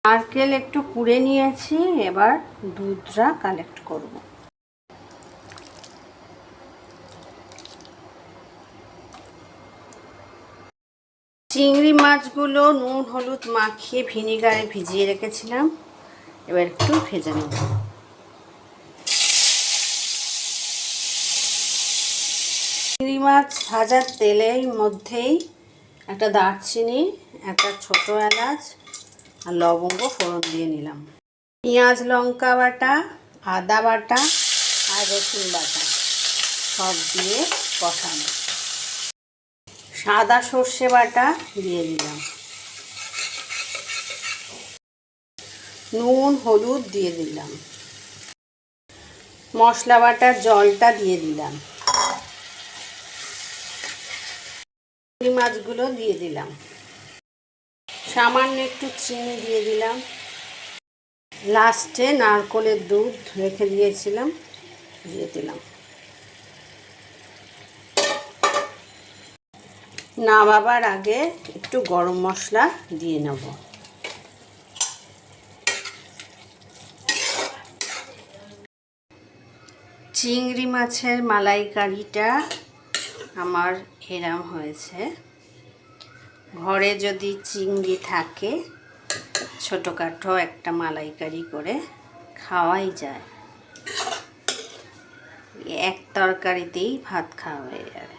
নারকেল একটু কুড়ে নিয়েছি, এবার দুধটা কালেক্ট করব। চিংড়ি মাছগুলো নুন হলুদ মাখিয়ে ভিনিগারে ভিজিয়ে রেখেছিলাম, এবার একটু ভেজে নেব। চিংড়ি মাছ ভাজার তেলের মধ্যেই একটা দারচিনি, একটা ছোট এলাচ আর লবঙ্গ ফোড়ন দিয়ে নিলাম। পেঁয়াজ লঙ্কা বাটা, আদা বাটা আর রসুন বাটা সব দিয়ে কষানো। সাদা সর্ষে বাটা দিয়ে দিলাম, নুন হলুদ দিয়ে দিলাম, মশলা বাটার জলটা দিয়ে দিলাম, চিংড়ি মাছগুলো দিয়ে দিলাম, সামান্য একটু চিনি দিয়ে দিলাম, লাস্টে নারকেলের দুধ রেখে দিয়েছিলাম দিয়ে দিলাম। নামাবার আগে একটু গরম মশলা দিয়ে নেব। চিংড়ি মাছের মালাইকারিটা আমার এরম হয়েছে। ঘরে যদি চিংড়ি থাকে ছোটোখাটো একটা মালাইকারি করে খাওয়াই যায়, এক তরকারিতেই ভাত খাওয়া হয়ে যাবে।